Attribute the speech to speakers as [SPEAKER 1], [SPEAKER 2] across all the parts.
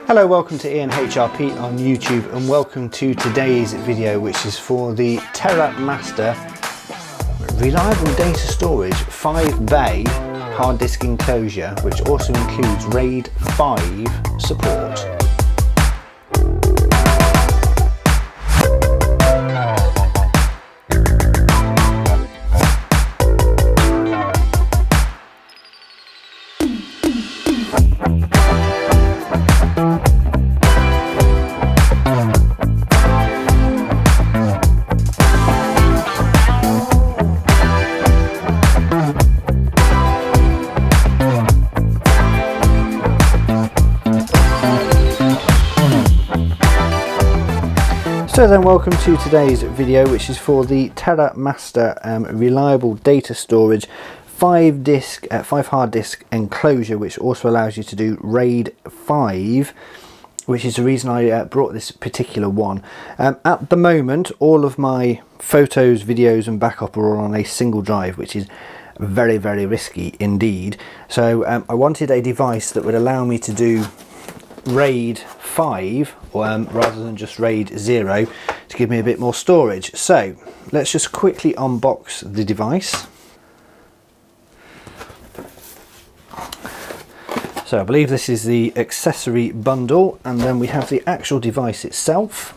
[SPEAKER 1] Hello, welcome to Ian HRP on YouTube and welcome to today's video, which is for the TerraMaster Reliable Data Storage 5-bay hard disk enclosure, which also includes RAID 5 support. So then, welcome to today's video, which is for the TerraMaster Reliable Data Storage 5 hard disk enclosure, which also allows you to do RAID 5, which is the reason I brought this particular one. At the moment, all of my photos, videos and backup are all on a single drive, which is very, very risky indeed. So I wanted a device that would allow me to do RAID 5 rather than just RAID 0 to give me a bit more storage. So let's just quickly unbox the device. So I believe this is the accessory bundle, and then we have the actual device itself,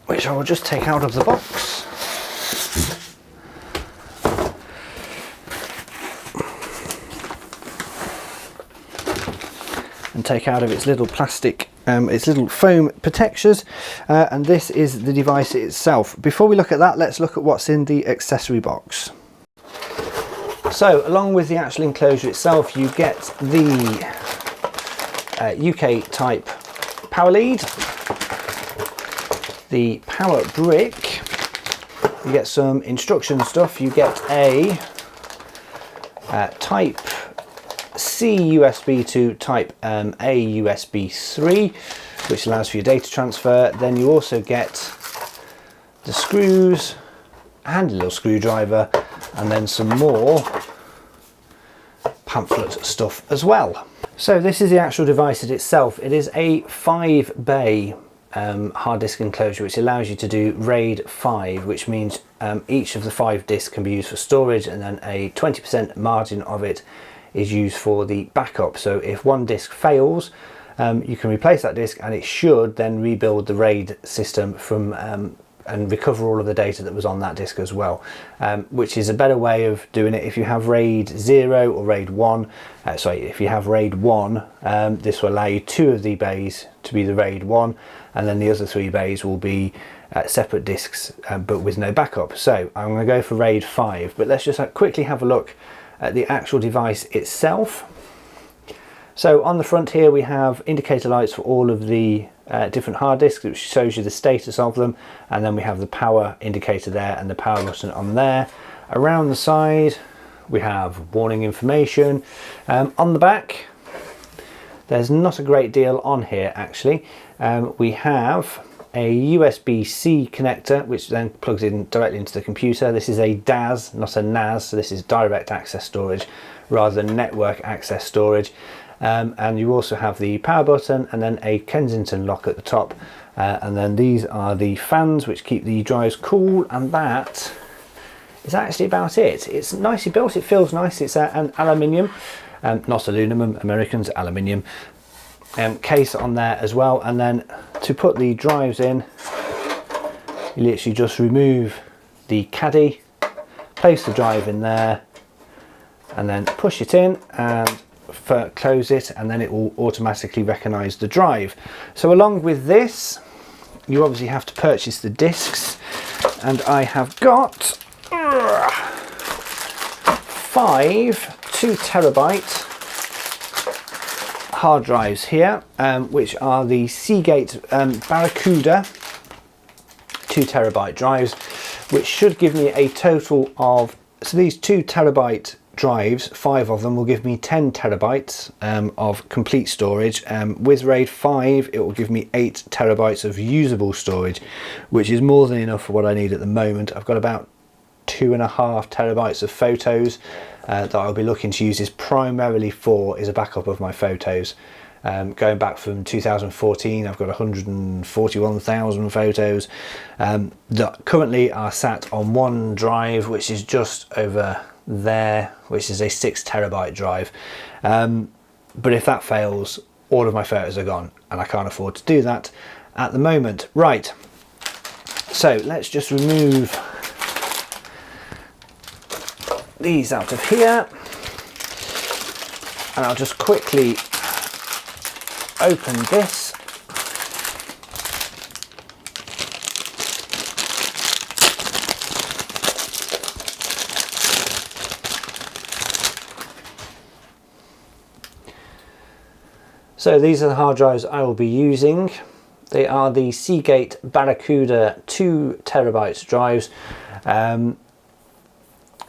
[SPEAKER 1] which I will just take out of the box. And take out of its little plastic, its little foam protectors, and this is the device itself. Before we look at that, let's look at what's in the accessory box. So along with the actual enclosure itself, you get the UK type power lead, the power brick, you get some instruction stuff, you get a type C USB to type A USB 3, which allows for your data transfer. Then you also get the screws, a handy little screwdriver, and then some more pamphlet stuff as well. So this is the actual device itself. It is a 5-bay hard disk enclosure, which allows you to do RAID 5, which means each of the 5 disks can be used for storage, and then a 20% margin of it is used for the backup. So if one disk fails, you can replace that disk and it should then rebuild the RAID system from and recover all of the data that was on that disk as well, which is a better way of doing it. If you have RAID 0 or RAID 1, if you have RAID 1, this will allow you 2 of the bays to be the RAID 1, and then the other 3 bays will be separate disks, but with no backup. So I'm going to go for RAID 5, but let's just quickly have a look at the actual device itself. So on the front here we have indicator lights for all of the different hard disks, which shows you the status of them, and then we have the power indicator there and the power button on there. Around the side we have warning information. On the back there's not a great deal on here actually. We have a USB-C connector, which then plugs in directly into the computer. This is a DAS, not a NAS, so this is direct access storage rather than network access storage. And you also have the power button and then a Kensington lock at the top, and then these are the fans which keep the drives cool, and that is actually about it. It's nicely built, it feels nice. It's an aluminium, not aluminum, Americans, aluminium case on there as well. And then to put the drives in, you literally just remove the caddy, place the drive in there, and then push it in and close it, and then it will automatically recognize the drive. So along with this, you obviously have to purchase the discs, and I have got 5 2 terabyte hard drives here, which are the Seagate Barracuda 2 terabyte drives, which should give me a total of, so these 2 terabyte drives, 5 of them will give me 10 terabytes of complete storage. With RAID 5 it will give me 8 terabytes of usable storage, which is more than enough for what I need at the moment. I've got about 2.5 terabytes of photos, that I'll be looking to use this primarily for is a backup of my photos. Going back from 2014, I've got 141,000 photos that currently are sat on one drive, which is just over there, which is a 6 terabyte drive. But if that fails, all of my photos are gone, and I can't afford to do that at the moment. Right, so let's just remove these out of here, and I'll just quickly open this. So these are the hard drives I will be using. They are the Seagate Barracuda 2 terabytes drives,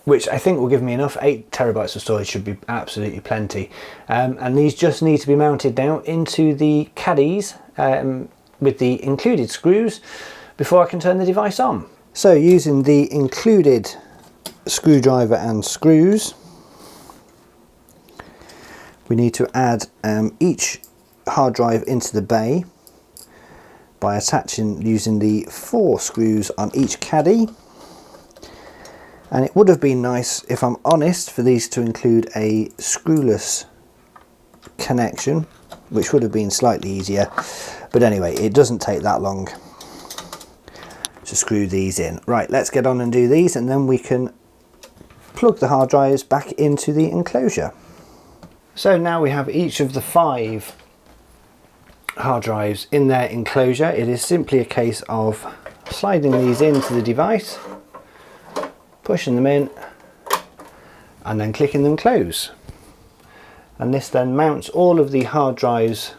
[SPEAKER 1] which I think will give me enough. 8 terabytes of storage should be absolutely plenty. And these just need to be mounted now into the caddies with the included screws before I can turn the device on. So using the included screwdriver and screws, we need to add each hard drive into the bay by attaching using the 4 screws on each caddy. And it would have been nice, if I'm honest, for these to include a screwless connection, which would have been slightly easier. But anyway, it doesn't take that long to screw these in. Right, let's get on and do these, and then we can plug the hard drives back into the enclosure. So now we have each of the 5 hard drives in their enclosure. It is simply a case of sliding these into the device, pushing them in, and then clicking them close. And this then mounts all of the hard drives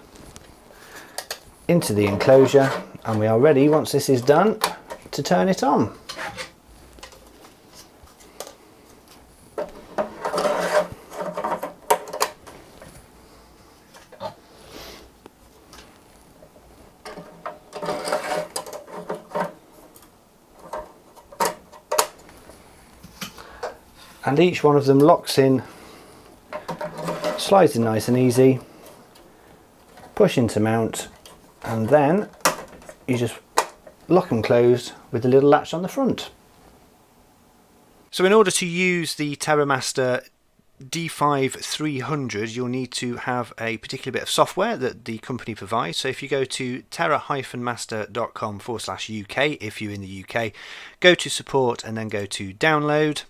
[SPEAKER 1] into the enclosure, and we are ready, once this is done, to turn it on. And each one of them locks in, slides in nice and easy, push into mount, and then you just lock them closed with the little latch on the front. So in order to use the TerraMaster D5300, you'll need to have a particular bit of software that the company provides. So if you go to terra-master.com/UK, if you're in the UK, go to support and then go to download.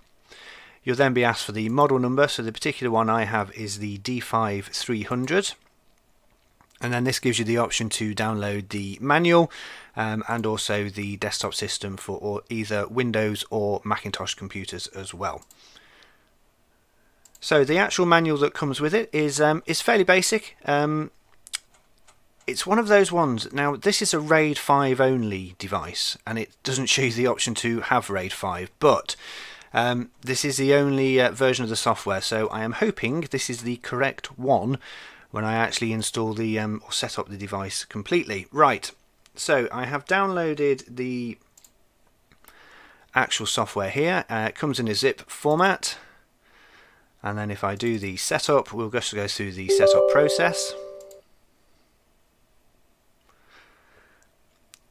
[SPEAKER 1] You'll then be asked for the model number, so the particular one I have is the D5300, and then this gives you the option to download the manual and also the desktop system for either Windows or Macintosh computers as well. So the actual manual that comes with it is fairly basic. It's one of those ones, now this is a RAID 5 only device, and it doesn't show you the option to have RAID 5, but this is the only version of the software, so I am hoping this is the correct one when I actually install the or set up the device completely. Right, so I have downloaded the actual software here. It comes in a zip format, and then if I do the setup, we'll just go through the setup process.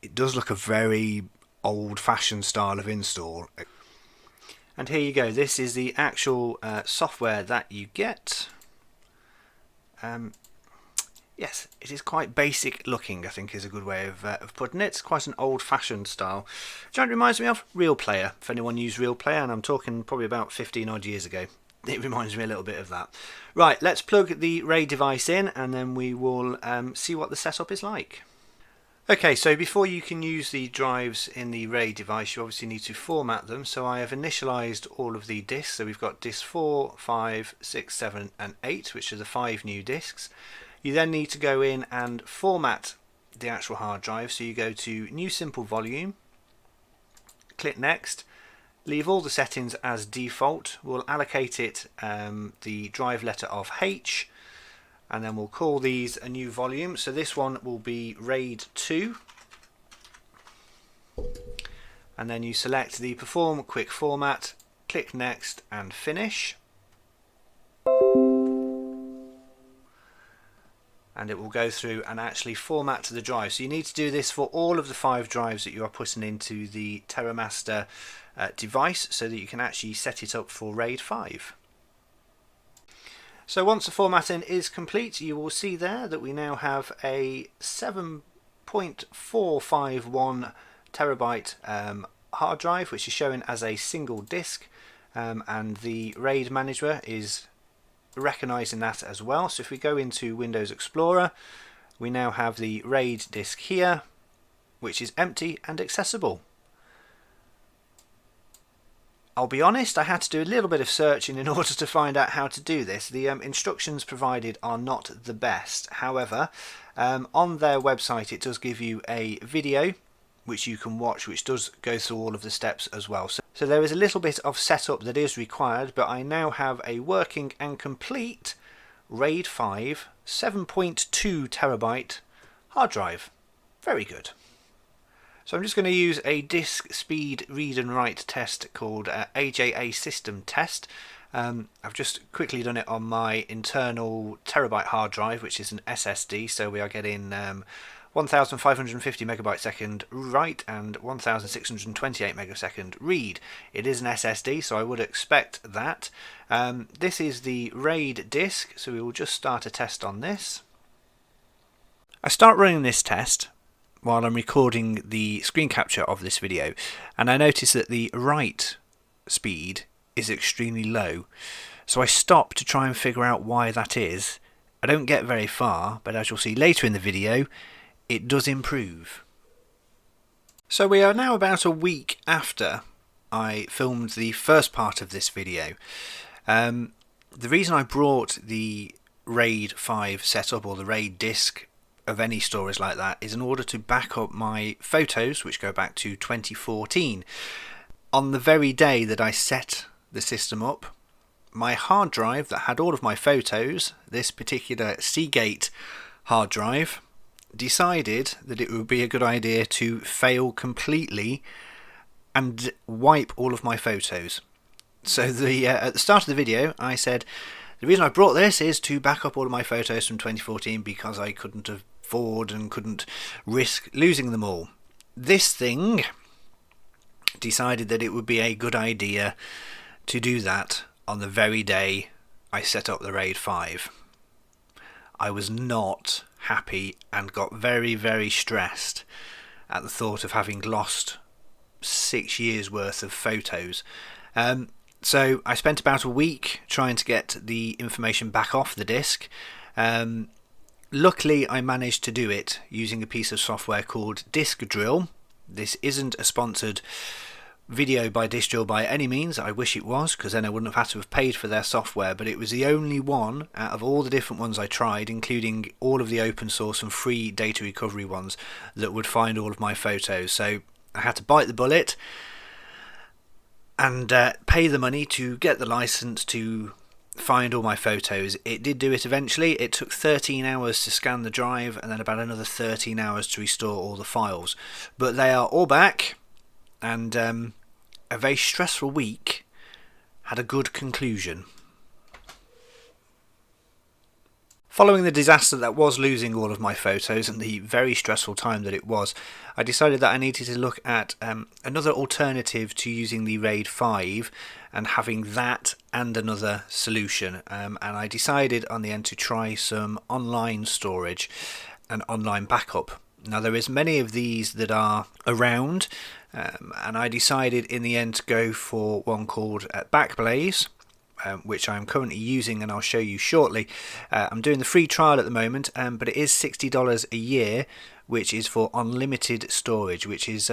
[SPEAKER 1] It does look a very old-fashioned style of install. And here you go, this is the actual software that you get. Yes, it is quite basic looking, I think is a good way of putting it. It's quite an old-fashioned style. Do you know what it reminds me of? Real Player, if anyone used Real Player, and I'm talking probably about 15 odd years ago. It reminds me a little bit of that. Right, let's plug the RAID device in, and then we will see what the setup is like. Okay, so before you can use the drives in the RAID device, you obviously need to format them. So I have initialized all of the disks. So we've got disk 4, 5, 6, 7 and 8, which are the 5 new disks. You then need to go in and format the actual hard drive. So you go to New Simple Volume, click Next, leave all the settings as default. We'll allocate it the drive letter of H, and then we'll call these a new volume. So this one will be RAID 2, and then you select the Perform Quick Format, click Next and Finish. and it will go through and actually format to the drive. So you need to do this for all of the 5 drives that you are putting into the TerraMaster device, so that you can actually set it up for RAID 5. So once the formatting is complete, you will see there that we now have a 7.451 terabyte hard drive, which is shown as a single disk, and the RAID manager is recognizing that as well. So if we go into Windows Explorer, we now have the RAID disk here, which is empty and accessible. I'll be honest, I had to do a little bit of searching in order to find out how to do this. The instructions provided are not the best. However, on their website it does give you a video which you can watch, which does go through all of the steps as well. So there is a little bit of setup that is required, but I now have a working and complete RAID 5 7.2 terabyte hard drive. Very good. So I'm just going to use a disk speed read and write test called AJA system test. I've just quickly done it on my internal terabyte hard drive, which is an SSD, so we are getting 1550 megabyte second write and 1628 megasecond read. It is an SSD, so I would expect that. This is the RAID disk, so we will just start a test on this. I start running this test while I'm recording the screen capture of this video, and I notice that the write speed is extremely low. So I stop to try and figure out why that is. I don't get very far, but as you'll see later in the video, it does improve. So we are now about a week after I filmed the first part of this video. The reason I brought the RAID 5 setup, or the RAID disk of any storage like that, is in order to back up my photos, which go back to 2014. On the very day that I set the system up, my hard drive that had all of my photos, this particular Seagate hard drive, decided that it would be a good idea to fail completely and wipe all of my photos. So at the start of the video I said the reason I brought this is to back up all of my photos from 2014 because I couldn't afford and couldn't risk losing them all. This thing decided that it would be a good idea to do that on the very day I set up the RAID 5. I was not happy and got very, very stressed at the thought of having lost 6 years worth of photos. So I spent about a week trying to get the information back off the disk. Luckily I managed to do it using a piece of software called Disk Drill. This isn't a sponsored video by Disk Drill by any means. I wish it was, because then I wouldn't have had to have paid for their software, but it was the only one out of all the different ones I tried, including all of the open source and free data recovery ones, that would find all of my photos. So I had to bite the bullet and pay the money to get the license to find all my photos. It did do it eventually. It took 13 hours to scan the drive and then about another 13 hours to restore all the files, but they are all back, and a very stressful week had a good conclusion. Following the disaster that was losing all of my photos and the very stressful time that it was, I decided that I needed to look at another alternative to using the RAID 5 and having that and another solution. And I decided on the end to try some online storage and online backup. Now there is many of these that are around, and I decided in the end to go for one called Backblaze, which I'm currently using and I'll show you shortly. I'm doing the free trial at the moment, but it is $60 a year, which is for unlimited storage, which is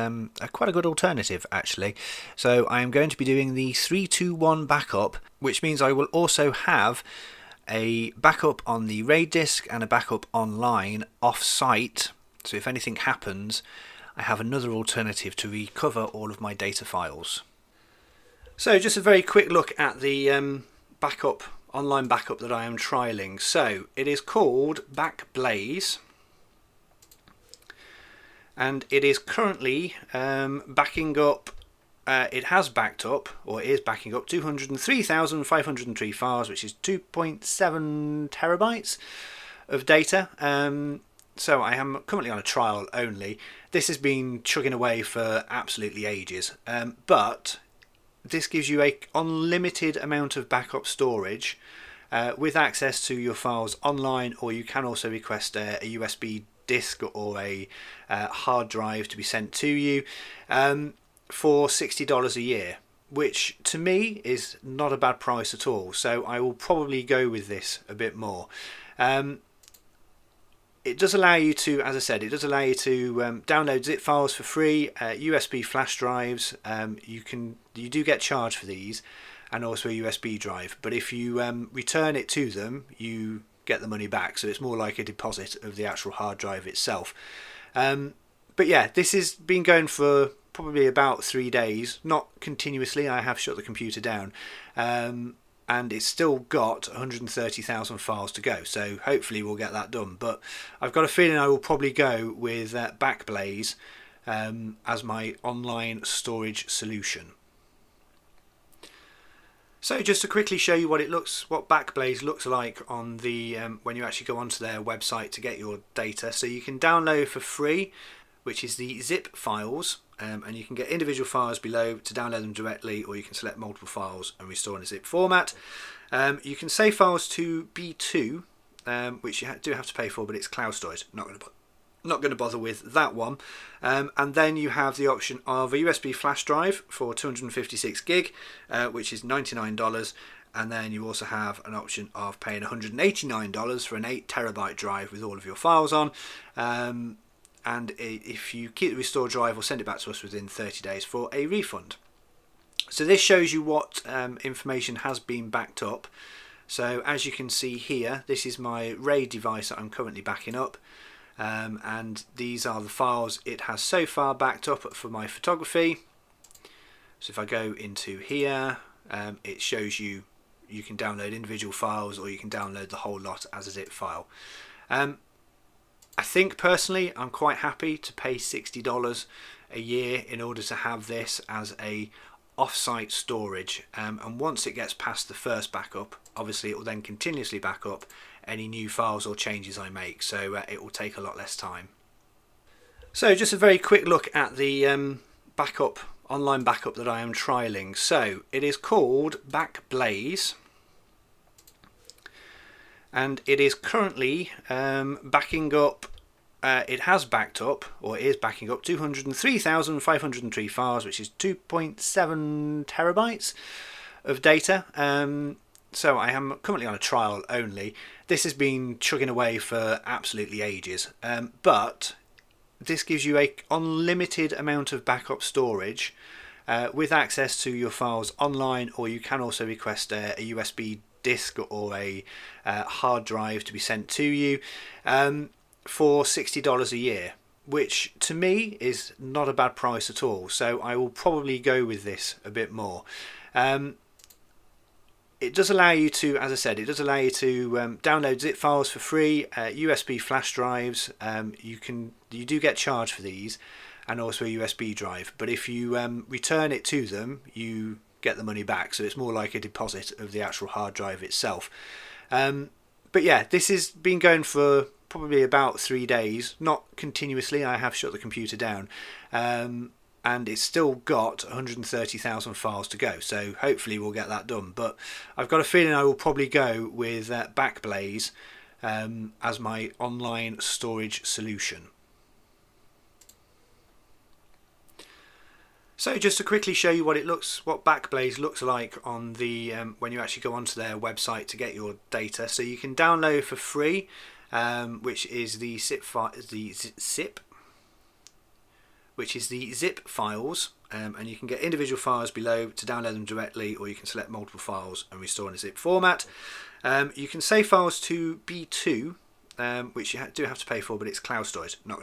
[SPEAKER 1] quite a good alternative actually. So I am going to be doing the 3-2-1 backup, which means I will also have a backup on the RAID disk and a backup online off-site. So if anything happens, I have another alternative to recover all of my data files. So just a very quick look at the online backup that I am trialing. So it is called Backblaze, and it is currently backing up. It has backed up, or is backing up 203,503 files, which is 2.7 terabytes. of data. So I am currently on a trial only. This has been chugging away for absolutely ages, but this gives you a unlimited amount of backup storage with access to your files online, or you can also request a USB disk or a hard drive to be sent to you for $60 a year, which to me is not a bad price at all. So I will probably go with this a bit more. It does allow you to, as I said, it does allow you to download zip files for free, USB flash drives. You do get charged for these, and also a USB drive. But if you return it to them, you get the money back. So it's more like a deposit of the actual hard drive itself. But yeah, this has been going for probably about 3 days, not continuously. I have shut the computer down. And it's still got 130,000 files to go, so hopefully we'll get that done. But I've got a feeling I will probably go with Backblaze as my online storage solution. So just to quickly show you what Backblaze looks like on the when you actually go onto their website to get your data. So you can download for free, which is the zip files. And you can get individual files below to download them directly, or you can select multiple files and restore in a zip format. You can save files to B2, which you do have to pay for, but it's cloud storage. Not going to bother with that one. And then you have the option of a USB flash drive for 256 gig, which is $99. And then you also have an option of paying $189 for an 8 terabyte drive with all of your files on. And if you keep the restore drive, we'll send it back to us within 30 days for a refund. So this shows you what information has been backed up. So as you can see here, this is my RAID device that I'm currently backing up. And these are the files it has so far backed up for my photography. So if I go into here, it shows you can download individual files, or you can download the whole lot as a zip file. I think personally I'm quite happy to pay $60 a year in order to have this as a off-site storage, and once it gets past the first backup, obviously it will then continuously back up any new files or changes I make, so it will take a lot less time. So just a very quick look at the online backup that I am trialing. So it is called Backblaze, and it is currently backing up, it has backed up, or it is backing up 203,503 files, which is 2.7 terabytes of data. So I am currently on a trial only. This has been chugging away for absolutely ages, but this gives you a unlimited amount of backup storage with access to your files online, or you can also request a USB disk or a hard drive to be sent to you for $60 a year, which to me is not a bad price at all. So I will probably go with this a bit more. It does allow you to, as I said, it does allow you to download zip files for free, USB flash drives. You do get charged for these, and also a USB drive. But if you return it to them, you get the money back. So it's more like a deposit of the actual hard drive itself. But yeah, this has been going for probably about 3 days, not continuously. I have shut the computer down. And it's still got 130,000 files to go, so hopefully we'll get that done. But I've got a feeling I will probably go with Backblaze as my online storage solution. So just to quickly show you what Backblaze looks like on the when you actually go onto their website to get your data. So you can download for free, which is the zip files, and you can get individual files below to download them directly, or you can select multiple files and restore in a zip format. You can save files to B2, which you do have to pay for, but it's cloud storage. Not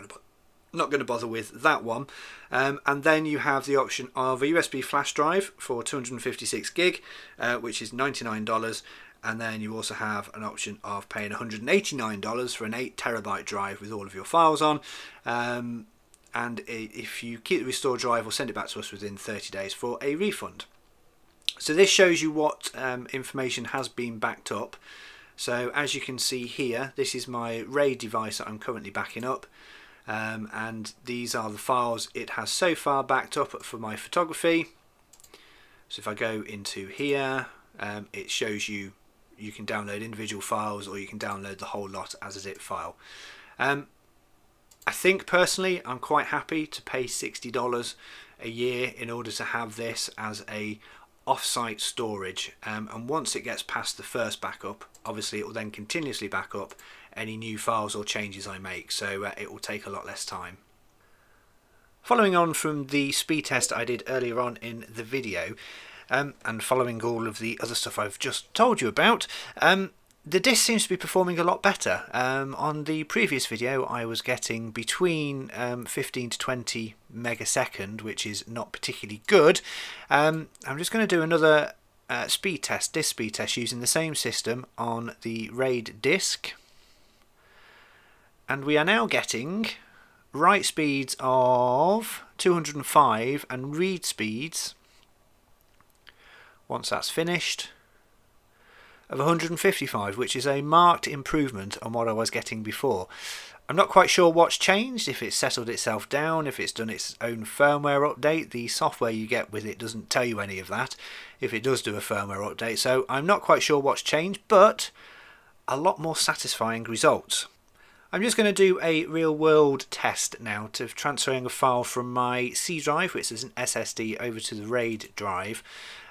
[SPEAKER 1] going to bother with that one. And then you have the option of a USB flash drive for 256 gig, which is $99. And then you also have an option of paying $189 for an 8 terabyte drive with all of your files on. And if you keep the restore drive, we'll send it back to us within 30 days for a refund. So this shows you what information has been backed up. So as you can see here, this is my RAID device that I'm currently backing up, and these are the files it has so far backed up for my photography. So if I go into here, it shows you can download individual files, or you can download the whole lot as a zip file. I think personally I'm quite happy to pay $60 a year in order to have this as a off-site storage, and once it gets past the first backup, obviously it will then continuously back up any new files or changes I make, so it will take a lot less time. Following on from the speed test I did earlier on in the video, and following all of the other stuff I've just told you about, the disc seems to be performing a lot better. On the previous video I was getting between 15 to 20 megasecond, which is not particularly good. I'm just going to do another disc speed test using the same system on the RAID disc, and we are now getting write speeds of 205 and read speeds, once that's finished, of 155, which is a marked improvement on what I was getting before. I'm not quite sure what's changed, if it's settled itself down, if it's done its own firmware update. The software you get with it doesn't tell you any of that, if it does do a firmware update, so I'm not quite sure what's changed, but a lot more satisfying results. I'm just going to do a real world test now to transferring a file from my C drive, which is an SSD, over to the RAID drive.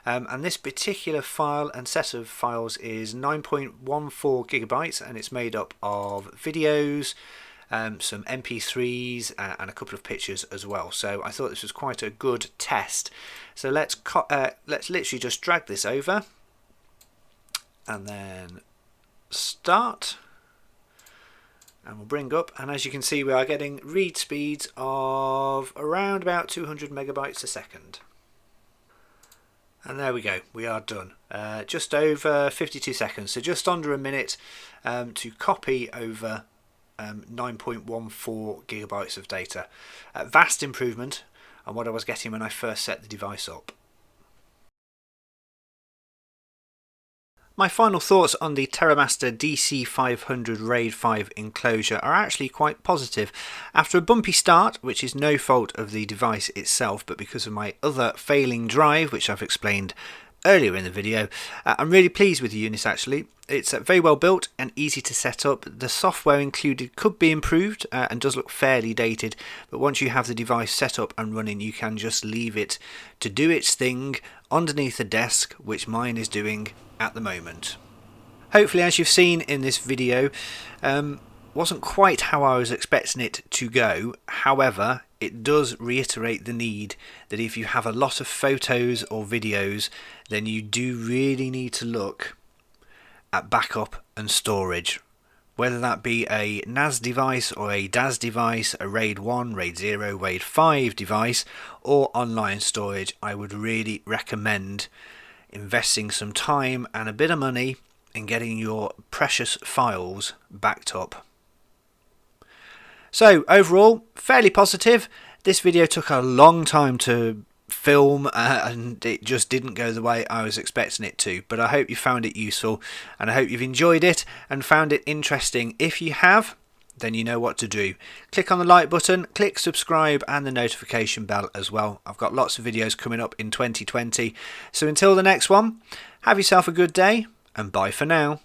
[SPEAKER 1] And this particular file and set of files is 9.14 gigabytes, and it's made up of videos, some MP3s, and a couple of pictures as well. So I thought this was quite a good test. So let's literally just drag this over and then start, and we'll bring up, and as you can see we are getting read speeds of around about 200 megabytes a second. And there we go, we are done. Just over 52 seconds, so just under a minute to copy over 9.14 gigabytes of data. Vast improvement on what I was getting when I first set the device up. My final thoughts on the TerraMaster DC 500 RAID 5 enclosure are actually quite positive. After a bumpy start, which is no fault of the device itself, but because of my other failing drive, which I've explained earlier in the video, I'm really pleased with the unit actually. It's very well built and easy to set up. The software included could be improved and does look fairly dated, but once you have the device set up and running, you can just leave it to do its thing underneath the desk, which mine is doing at the moment. Hopefully, as you've seen in this video, wasn't quite how I was expecting it to go. However, it does reiterate the need that if you have a lot of photos or videos, then you do really need to look at backup and storage. Whether that be a NAS device or a DAS device, a RAID 1, RAID 0, RAID 5 device, or online storage, I would really recommend investing some time and a bit of money in getting your precious files backed up. So overall, fairly positive. This video took a long time to film and it just didn't go the way I was expecting it to, but I hope you found it useful and I hope you've enjoyed it and found it interesting. If you have, then you know what to do. Click on the like button, click subscribe and the notification bell as well. I've got lots of videos coming up in 2020, so until the next one, have yourself a good day and bye for now.